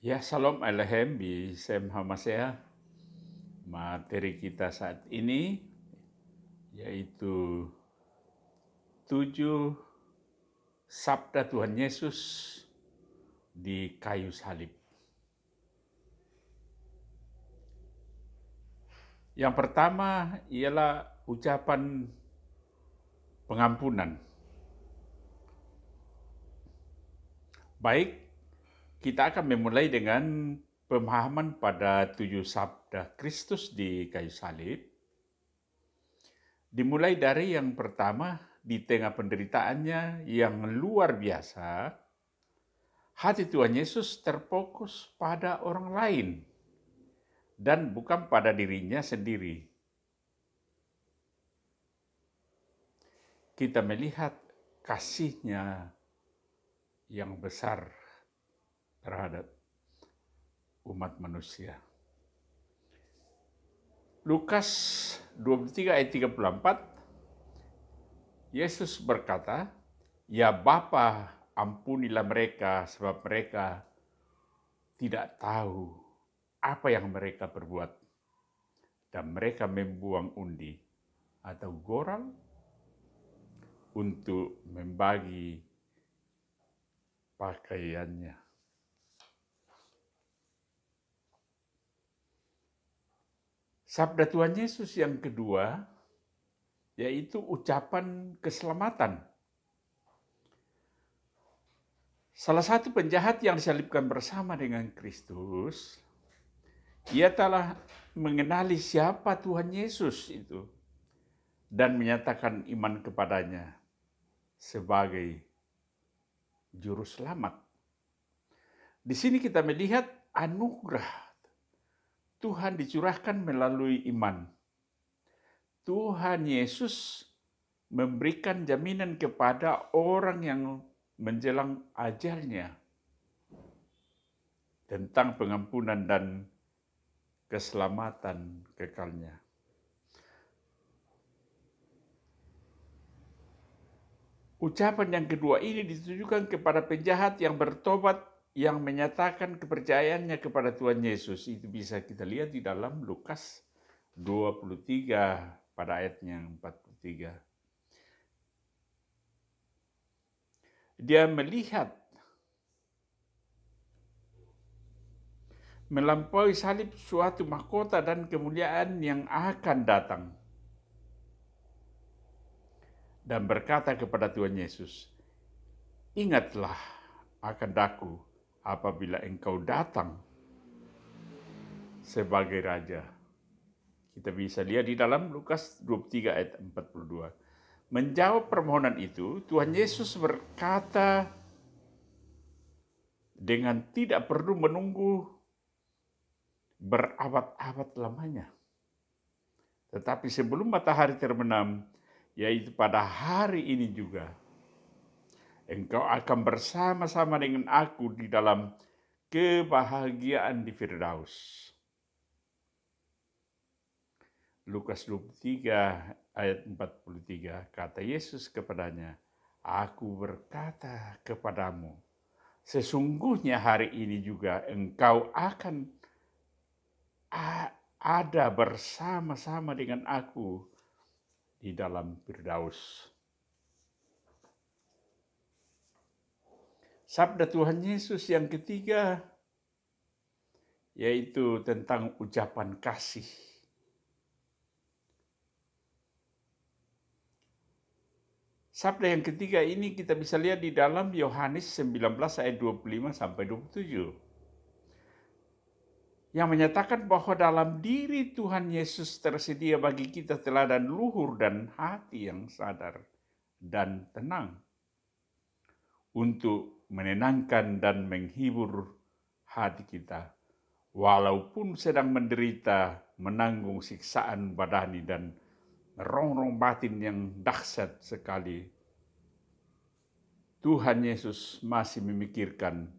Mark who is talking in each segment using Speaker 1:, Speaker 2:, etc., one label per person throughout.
Speaker 1: Ya, Shalom Aleichem Bisem Hamasea. Materi kita saat ini yaitu 7 sabda Tuhan Yesus di kayu salib. Yang pertama ialah ucapan pengampunan. Baik, kita akan memulai dengan pemahaman pada 7 sabda Kristus di kayu salib. Dimulai dari yang pertama, di tengah penderitaannya yang luar biasa, hati Tuhan Yesus terfokus pada orang lain dan bukan pada dirinya sendiri. Kita melihat kasihnya yang besar terhadap umat manusia. Lukas 23 ayat 34, Yesus berkata, "Ya Bapa, ampunilah mereka sebab mereka tidak tahu apa yang mereka perbuat." Dan mereka membuang undi atau goral untuk membagi pakaiannya. Sabda Tuhan Yesus yang kedua yaitu ucapan keselamatan. Salah satu penjahat yang disalibkan bersama dengan Kristus, ia telah mengenali siapa Tuhan Yesus itu dan menyatakan iman kepadanya sebagai juru selamat. Di sini kita melihat anugerah Tuhan dicurahkan melalui iman. Tuhan Yesus memberikan jaminan kepada orang yang menjelang ajalnya tentang pengampunan dan keselamatan kekalnya. Ucapan yang kedua ini ditujukan kepada penjahat yang bertobat, yang menyatakan kepercayaannya kepada Tuhan Yesus. Itu bisa kita lihat di dalam Lukas 23 pada ayatnya 43. Dia melihat melampaui salib suatu mahkota dan kemuliaan yang akan datang. Dan berkata kepada Tuhan Yesus, "Ingatlah akan daku apabila engkau datang sebagai Raja." Kita bisa lihat di dalam Lukas 23 ayat 42. Menjawab permohonan itu, Tuhan Yesus berkata dengan tidak perlu menunggu berabad-abad lamanya. Tetapi sebelum matahari terbenam, yaitu pada hari ini juga, engkau akan bersama-sama dengan aku di dalam kebahagiaan di Firdaus. Lukas 23 ayat 43, kata Yesus kepadanya, "Aku berkata kepadamu, sesungguhnya hari ini juga engkau akan ada bersama-sama dengan aku di dalam Firdaus." Sabda Tuhan Yesus yang ketiga yaitu tentang ucapan kasih. Sabda yang ketiga ini kita bisa lihat di dalam Yohanes 19 ayat 25 sampai 27. Yang menyatakan bahwa dalam diri Tuhan Yesus tersedia bagi kita teladan luhur dan hati yang sadar dan tenang untuk menenangkan dan menghibur hati kita, walaupun sedang menderita, menanggung siksaan badani dan rongrong batin yang dahsyat sekali. Tuhan Yesus masih memikirkan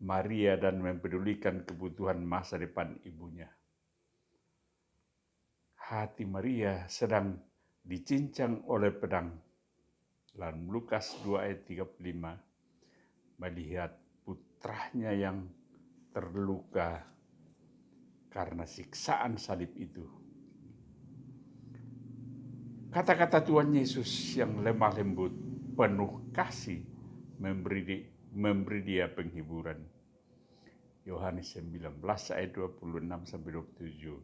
Speaker 1: Maria dan mempedulikan kebutuhan masa depan ibunya. Hati Maria sedang dicincang oleh pedang. Dalam Lukas 2 ayat 35, melihat putranya yang terluka karena siksaan salib itu. Kata-kata Tuhan Yesus yang lemah lembut, penuh kasih, memberi dia penghiburan. Yohanes 19 ayat 26-27.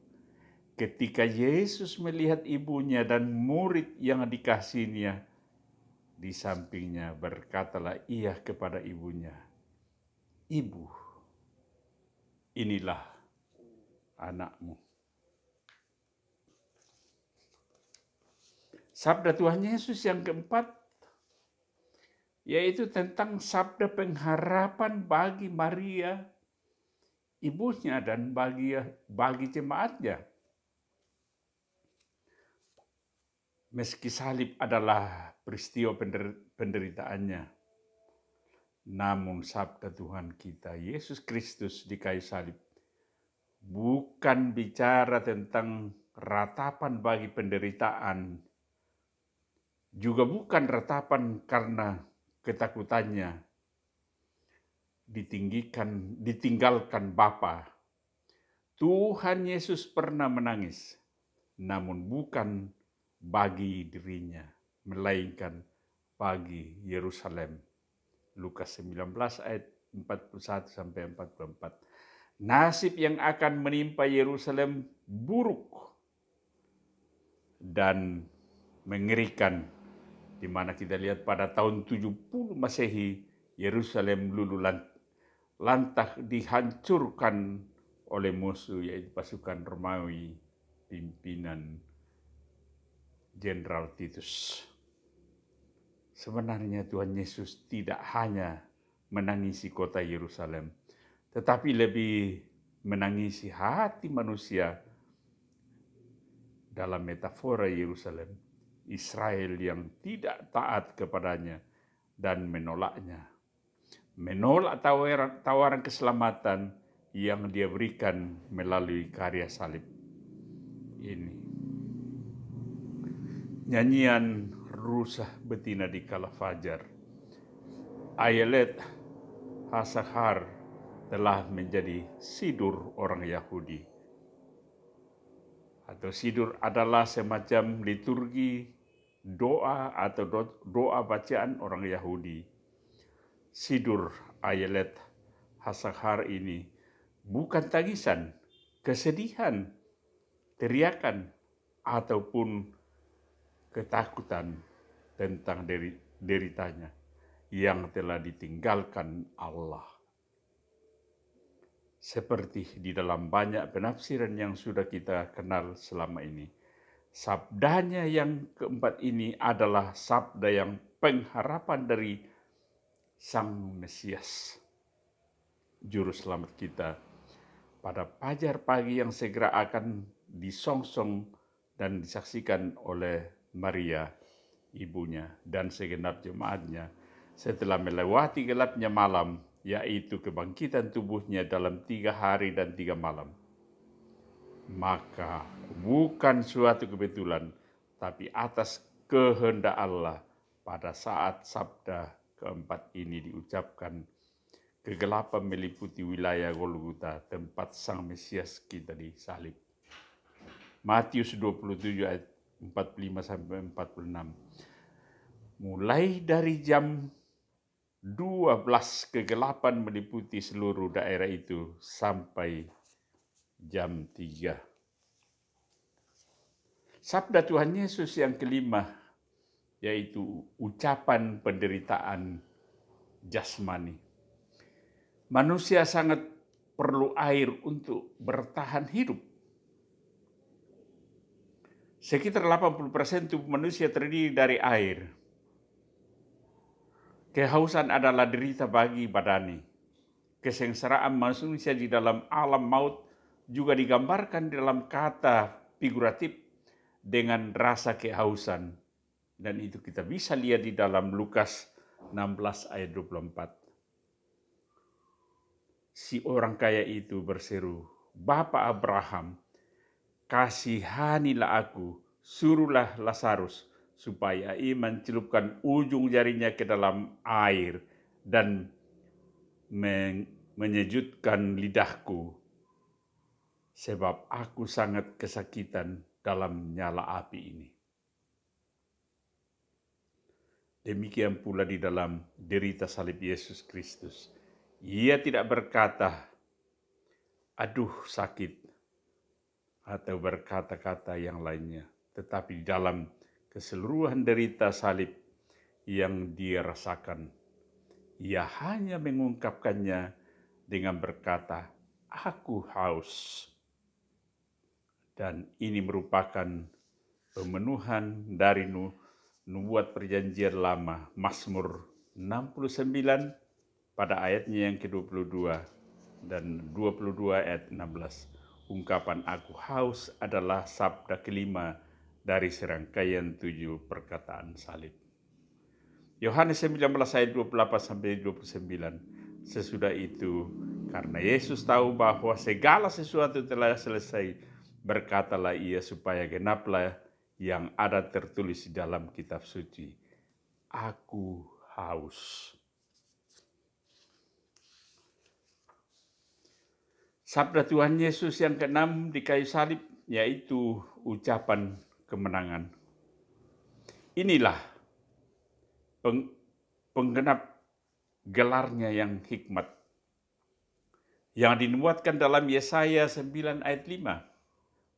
Speaker 1: Ketika Yesus melihat ibunya dan murid yang dikasihinya di sampingnya, berkatalah ia kepada ibunya, "Ibu, inilah anakmu." Sabda Tuhan Yesus yang keempat, yaitu tentang sabda pengharapan bagi Maria, ibunya, dan bagi jemaatnya. Meski salib adalah peristiwa penderitaannya, namun sabda Tuhan kita, Yesus Kristus di kayu salib, bukan bicara tentang ratapan bagi penderitaan, juga bukan ratapan karena ketakutannya ditinggalkan Bapa. Tuhan Yesus pernah menangis, namun bukan bagi dirinya, melainkan bagi Yerusalem. Lukas 19 ayat 41-44. Nasib yang akan menimpa Yerusalem buruk dan mengerikan, di mana kita lihat pada tahun 70 Masehi, Yerusalem luluh lantah dihancurkan oleh musuh, yaitu pasukan Romawi pimpinan Jenderal Titus. Sebenarnya Tuhan Yesus tidak hanya menangisi kota Yerusalem, tetapi lebih menangisi hati manusia. Dalam metafora Yerusalem, Israel yang tidak taat kepadanya dan menolaknya. Menolak tawaran keselamatan yang dia berikan melalui karya salib ini. Nyanyian Rusah Betina di Kala Fajar, Ayelet Hasahar telah menjadi sidur orang Yahudi. Atau sidur adalah semacam liturgi doa atau doa bacaan orang Yahudi. Sidur Ayelet Hasahar ini bukan tangisan, kesedihan, teriakan, ataupun ketakutan tentang deritanya yang telah ditinggalkan Allah. Seperti di dalam banyak penafsiran yang sudah kita kenal selama ini, sabdanya yang keempat ini adalah sabda yang pengharapan dari Sang Mesias, Juru Selamat kita, pada fajar pagi yang segera akan disongsong dan disaksikan oleh Maria, ibunya, dan segenap jemaatnya setelah melewati gelapnya malam, yaitu kebangkitan tubuhnya dalam 3 hari dan 3 malam. Maka bukan suatu kebetulan, tapi atas kehendak Allah pada saat sabda keempat ini diucapkan, kegelapan meliputi wilayah Golgota, tempat Sang Mesias kita disalib. Matius 27 ayat 45-46. Mulai dari jam 12 kegelapan meliputi seluruh daerah itu sampai jam 3. Sabda Tuhan Yesus yang kelima, yaitu ucapan penderitaan jasmani. Manusia sangat perlu air untuk bertahan hidup. Sekitar 80% tubuh manusia terdiri dari air. Kehausan adalah derita bagi badani. Kesengsaraan manusia di dalam alam maut juga digambarkan dalam kata figuratif dengan rasa kehausan. Dan itu kita bisa lihat di dalam Lukas 16 ayat 24. Si orang kaya itu berseru, "Bapa Abraham, kasihanilah aku, suruhlah Lazarus supaya ia mencelupkan ujung jarinya ke dalam air dan menyejutkan lidahku, sebab aku sangat kesakitan dalam nyala api ini. Demikian pula di dalam derita salib Yesus Kristus. Ia tidak berkata, aduh sakit, atau berkata-kata yang lainnya. Tetapi dalam keseluruhan derita salib yang dia rasakan, ia hanya mengungkapkannya dengan berkata, aku haus. Dan ini merupakan pemenuhan dari nubuat perjanjian lama, Mazmur 69 pada ayatnya yang ke-22 dan 22 ayat 16. Ungkapan aku haus adalah sabda kelima dari serangkaian 7 perkataan salib. Yohanes 19 ayat 28-29. Sesudah itu, karena Yesus tahu bahwa segala sesuatu telah selesai, berkatalah ia supaya genaplah yang ada tertulis di dalam kitab suci. Aku haus. Sabda Tuhan Yesus yang ke-6 di kayu salib, yaitu ucapan kemenangan. Inilah penggenap gelarnya yang hikmat, yang dinubuatkan dalam Yesaya 9 ayat 5,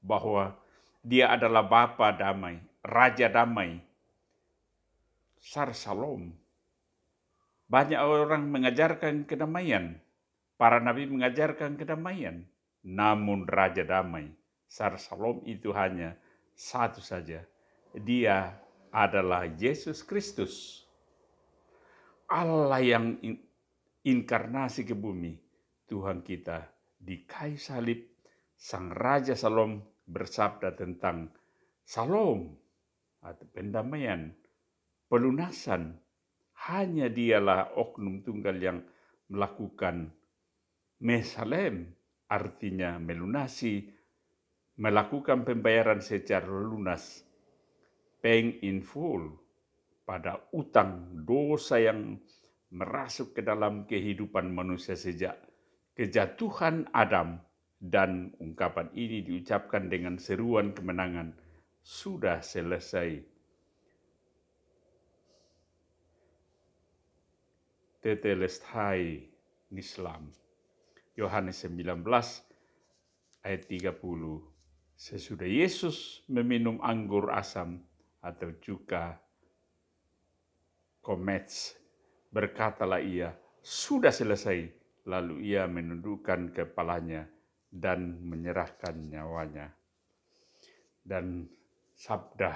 Speaker 1: bahwa dia adalah Bapa damai, Raja damai, Sar Shalom. Banyak orang mengajarkan kedamaian, para nabi mengajarkan kedamaian, namun Raja damai, Sar Shalom itu hanya satu saja. Dia adalah Yesus Kristus, Allah yang inkarnasi ke bumi, Tuhan kita di kayu salib. Sang Raja Shalom bersabda tentang Shalom atau pendamaian, pelunasan. Hanya dialah oknum tunggal yang melakukan mesalem, artinya melunasi, melakukan pembayaran secara lunas, paying in full, pada utang dosa yang merasuk ke dalam kehidupan manusia sejak kejatuhan Adam. Dan ungkapan ini diucapkan dengan seruan kemenangan, sudah selesai. Tetelestai Islam. Yohanes 19 ayat 30. Sesudah Yesus meminum anggur asam atau cuka komets, berkatalah ia, sudah selesai. Lalu ia menundukkan kepalanya dan menyerahkan nyawanya. Dan sabda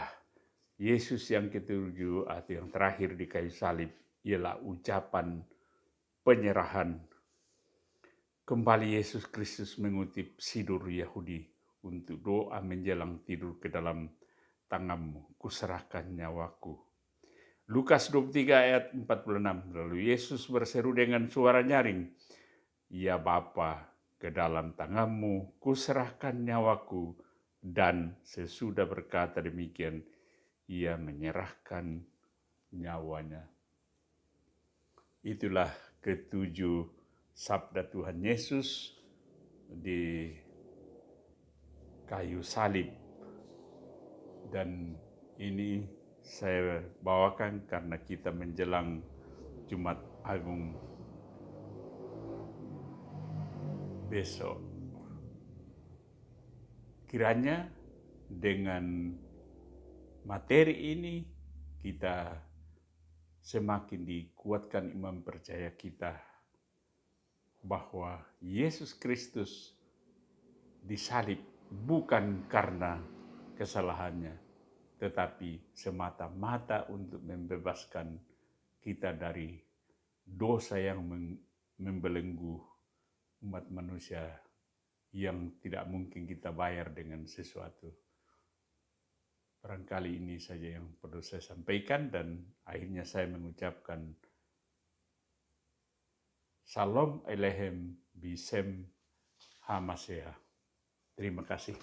Speaker 1: Yesus yang ketujuh atau yang terakhir di kayu salib ialah ucapan penyerahan. Kembali Yesus Kristus mengutip Sidur Yahudi untuk doa menjelang tidur ke dalam tanganmu, kuserahkan nyawaku. Lukas 23 ayat 46. Lalu Yesus berseru dengan suara nyaring, ya Bapa, ke dalam tanganmu kuserahkan nyawaku. Dan sesudah berkata demikian, ia menyerahkan nyawanya. Itulah ketujuh sabda Tuhan Yesus di kayu salib. Dan ini saya bawakan karena kita menjelang Jumat Agung besok. Kiranya dengan materi ini kita semakin dikuatkan iman percaya kita bahwa Yesus Kristus disalib bukan karena kesalahannya, tetapi semata-mata untuk membebaskan kita dari dosa yang membelenggu umat manusia yang tidak mungkin kita bayar dengan sesuatu. Barangkali ini saja yang perlu saya sampaikan, dan akhirnya saya mengucapkan Shalom Aleichem Bisem HaMashiach. Terima kasih.